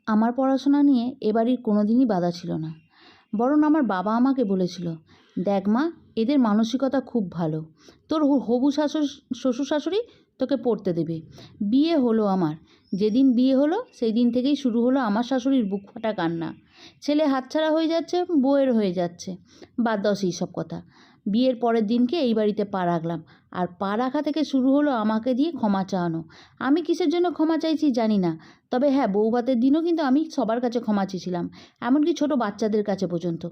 আমার পড়াশোনা নিয়ে এ বাড়ির কোনো দিনই বাধা ছিল না। বরং আমার বাবা আমাকে বলেছিল, দেখ মা, এদের মানসিকতা খুব ভালো। তোর হবু শ্বশুর শাশুড়ি তোকে পড়তে দেবে। বিয়ে হলো আমার। যেদিন বিয়ে হলো সেই দিন থেকেই শুরু হলো আমার শাশুড়ির বুক ফাটা কান্না। ছেলে হাতছাড়া হয়ে যাচ্ছে, বউয়ের হয়ে যাচ্ছে। বাদ দাও সেই সব কথা। বিয়ের পরের দিনকে এই বাড়িতে পা রাখলাম। আর পা রাখা থেকে শুরু হলো আমাকে দিয়ে ক্ষমা চাওয়ানো। আমি কিসের জন্য ক্ষমা চাইছি জানি না। তবে হ্যাঁ, বউভাতের দিনও কিন্তু আমি সবার কাছে ক্ষমা চেয়েছিলাম, এমনকি ছোট বাচ্চাদের কাছে পর্যন্ত।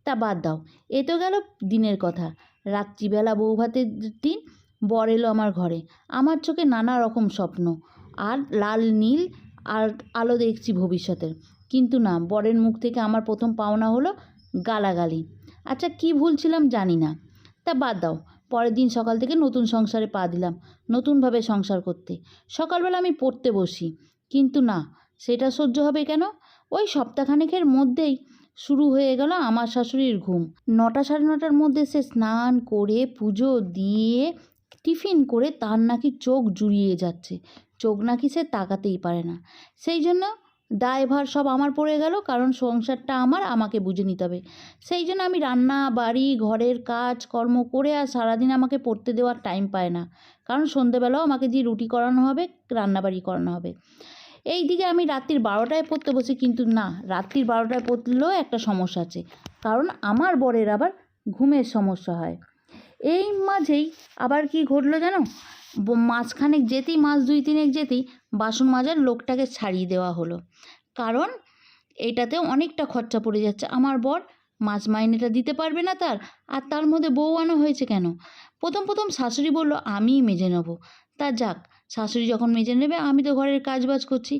তা বাদ দাও, এ তো গেল দিনের কথা। রাত্রিবেলা বউভাতের দিন বর এলো আমার ঘরে। আমার চোখে নানা রকম স্বপ্ন, আর লাল নীল আর আলো দেখছি ভবিষ্যতের। কিন্তু না, বরের মুখ থেকে আমার প্রথম পাওনা হলো গালাগালি। আচ্ছা, কী ভুল ছিলাম জানি না। তা বাদ দাও, পরের দিন সকাল থেকে নতুন সংসারে পা দিলাম, নতুনভাবে সংসার করতে। সকালবেলা আমি পড়তে বসি, কিন্তু না, সেটা সহ্য হবে কেন? ওই সপ্তাহখানেকের মধ্যেই শুরু হয়ে গেল আমার শাশুড়ির ঘুম। 9টা সাড়ে 9টার মধ্যে সে স্নান করে পুজো দিয়ে টিফিন করে তার নাকি চোখ জুড়িয়ে যাচ্ছে। চোখ নাকি সে তাকাতেই পারে না। সেই জন্য দায়ভার সব আমার পড়ে গেল, কারণ সংসারটা আমার, আমাকে বুঝে নিতে হবে। সেই জন্য আমি রান্না বাড়ি ঘরের কাজ কর্ম করে আর সারাদিন আমাকে পড়তে দেওয়ার টাইম পায় না, কারণ সন্ধেবেলাও আমাকে দিয়ে রুটি করানো হবে, রান্নাবাড়ি করানো হবে। এই দিকে আমি রাত্রির 12টায় পড়তে বসি, কিন্তু না, রাত্রির 12টায় পড়লেও একটা সমস্যা আছে, কারণ আমার বরের আবার ঘুমের সমস্যা হয়। এই মাঝেই আবার কি ঘটলো জানো? মাঝখানেক যেতেই, মাস 2-3 যেতেই বাসন মাজার লোকটাকে ছাড়িয়ে দেওয়া হলো। কারণ এটাতে অনেকটা খরচা পড়ে যাচ্ছে। আমার বর মাস মাইনেটা দিতে পারবে না তার, আর তার মধ্যে বউ আনা হয়েছে কেন? প্রথম শাশুড়ি বলল আমিই মেজে নেব। তা যাক, শাশুড়ি যখন মেজে নেবে, আমি তো ঘরের কাজবাজ করছি,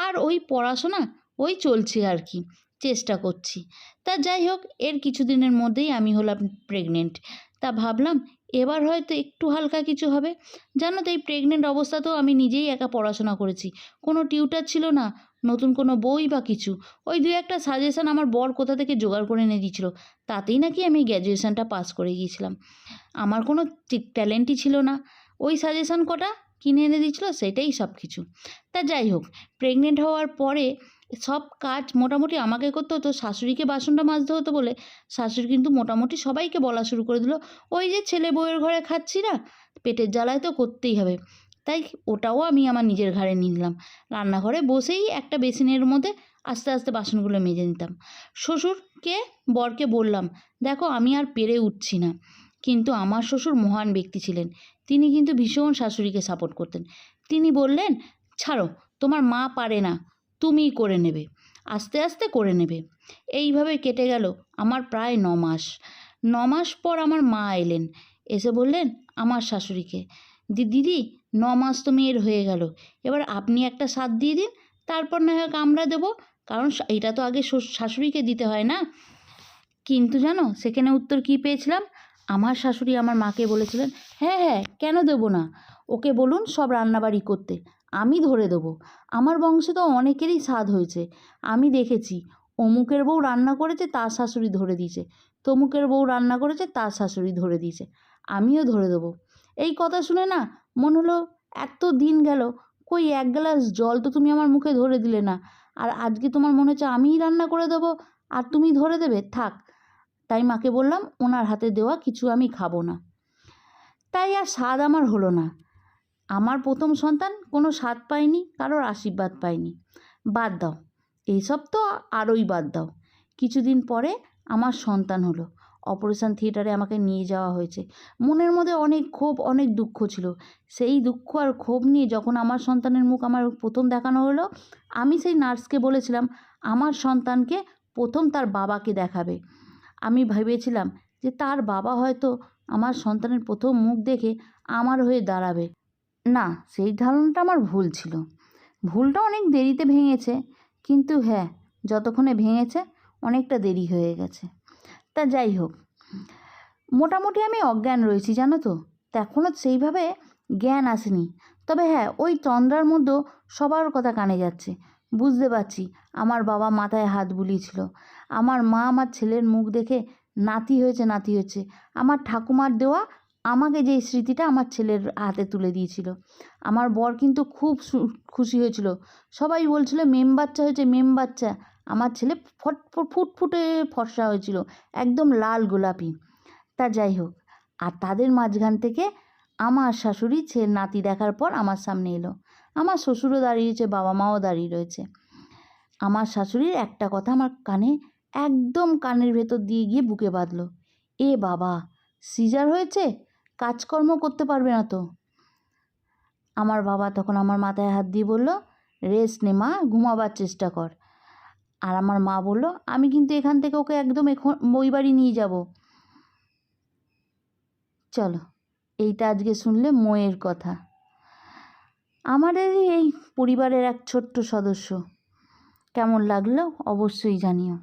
আর ওই পড়াশোনা ওই চলছে আর কি, চেষ্টা করছি। তা যাই হোক, এর কিছুদিনের মধ্যেই আমি হলাম প্রেগনেন্ট। তা ভাবলাম এবার হয়তো একটু হালকা কিছু হবে। জানো তো, এই প্রেগনেন্ট অবস্থাতেও আমি নিজেই একা পড়াশোনা করেছি। কোনো টিউটার ছিল না, নতুন কোনো বই বা কিছু। ওই 2-একটা সাজেশান আমার বর কোথা থেকে জোগাড় করে এনে দিয়েছিল, তাতেই নাকি আমি গ্র্যাজুয়েশনটা পাস করে গিয়েছিলাম। আমার কোনো ট্যালেন্টই ছিল না, ওই সাজেশান কটা কিনে এনে দিয়েছিল, সেটাই সব কিছু। তা যাই হোক, প্রেগনেন্ট হওয়ার পরে সব কাজ মোটামুটি আমাকে করতে হতো। শাশুড়িকে বাসনটা মাজতে হতো বলে শাশুড়ি কিন্তু মোটামুটি সবাইকে বলা শুরু করে দিল, ওই যে ছেলে বউয়ের ঘরে খাচ্ছি না, পেটের জ্বালায় তো করতেই হবে। তাই ওটাও আমি আমার নিজের ঘাড়ে নিলাম। রান্নাঘরে বসেই একটা বেসিনের মধ্যে আস্তে আস্তে বাসনগুলো মেজে নিতাম। শ্বশুরকে, বরকে বললাম, দেখো আমি আর পেরে উঠছি না। কিন্তু আমার শ্বশুর মহান ব্যক্তি ছিলেন। তিনি কিন্তু ভীষণ শাশুড়িকে সাপোর্ট করতেন। তিনি বললেন, ছাড়ো, তোমার মা পারে না, তুমিই করে নেবে, আস্তে আস্তে করে নেবে। এইভাবে কেটে গেল আমার প্রায় 9 মাস। 9 মাস পর আমার মা এলেন, এসে বললেন আমার শাশুড়িকে, দিদি, 9 মাস তো মেয়ের হয়ে গেল, এবার আপনি একটা সাথ দিয়ে দিন, তারপর না হয় আমরা দেবো, কারণ এটা তো আগে শাশুড়িকে দিতে হয় না। কিন্তু জানো সেখানে উত্তর কী পেয়েছিলাম? আমার শাশুড়ি আমার মাকে বলেছিলেন, হ্যাঁ হ্যাঁ, কেন দেবো না, ওকে বলুন সব রান্নাবাড়ি করতে, আমি ধরে দেবো। আমার বংশে তো অনেকেরই স্বাদ হয়েছে, আমি দেখেছি। অমুকের বউ রান্না করেছে, তার শাশুড়ি ধরে দিয়েছে, তমুকের বউ রান্না করেছে, তার শাশুড়ি ধরে দিয়েছে, আমিও ধরে দেবো। এই কথা শুনে না মনে হলো, এত দিন গেল, কই এক গ্লাস জল তো তুমি আমার মুখে ধরে দিলে না, আর আজকে তোমার মনে হচ্ছে আমিই রান্না করে দেবো আর তুমি ধরে দেবে? থাক। তাই মাকে বললাম ওনার হাতে দেওয়া কিছু আমি খাবো না। তাই আর স্বাদ আমার হলো না। আমার প্রথম সন্তান কোনো স্বাদ পায়নি, কারোর আশীর্বাদ পায়নি। বাদ দাও, এইসব তো আরোই বাদ দাও। কিছুদিন পরে আমার সন্তান হলো। অপারেশন থিয়েটারে আমাকে নিয়ে যাওয়া হয়েছে। মনের মধ্যে অনেক ক্ষোভ, অনেক দুঃখ ছিল। সেই দুঃখ আর ক্ষোভ নিয়ে যখন আমার সন্তানের মুখ আমার প্রথম দেখানো হলো, আমি সেই নার্সকে বলেছিলাম আমার সন্তানকে প্রথম তার বাবাকে দেখাবে। আমি ভেবেছিলাম যে তার বাবা হয়তো আমার সন্তানের প্রথম মুখ দেখে আমার হয়ে দাঁড়াবে। না, সেই ধারণাটা আমার ভুল ছিল। ভুলটা অনেক দেরিতে ভেঙেছে, কিন্তু হ্যাঁ, যতক্ষণে ভেঙেছে অনেকটা দেরি হয়ে গেছে। তা যাই হোক, মোটামুটি আমি অজ্ঞান রয়েছি জানো তো, এখনও সেইভাবে জ্ঞান আসেনি। তবে হ্যাঁ, ওই তন্দ্রার মধ্যেও সবার কথা কানে যাচ্ছে। বুঝতে পারছি আমার বাবা মাথায় হাত বুলিয়েছিল, আমার মা আমার ছেলের মুখ দেখে নাতি হয়েছে নাতি হয়েছে, আমার ঠাকুমার দেওয়া আমাকে যেই স্মৃতিটা আমার ছেলের হাতে তুলে দিয়েছিল। আমার বর কিন্তু খুব খুশি হয়েছিল। সবাই বলছিল মেম বাচ্চা হয়েছে, মেম বাচ্চা। আমার ছেলে ফুটফুটে ফর্সা হয়েছিল, একদম লাল গোলাপি। তা যাই হোক, আর তাদের মাঝখান থেকে আমার শাশুড়ি নাতি দেখার পর আমার সামনে এলো। আমার শ্বশুরও দাঁড়িয়েছে, বাবা মাও দাঁড়িয়ে রয়েছে। আমার শাশুড়ির একটা কথা আমার কানে, একদম কানের ভেতর দিয়ে গিয়ে বুকে বাঁধলো, এ বাবা, সিজার হয়েছে, কাজকর্ম করতে পারবে না তো। আমার বাবা তখন আমার মাথায় হাত দিয়ে বলল, রেস্ট নে মা, ঘুমাবার চেষ্টা কর। আর আমার মা বলল, আমি কিন্তু এখান থেকে ওকে একদম এখন ওই বাড়ি নিয়ে যাব। চলো, এইটা আজকে শুনলে মোয়ের কথা। আমাদের এই পরিবারের এক ছোট্ট সদস্য। কেমন লাগলো অবশ্যই জানিও।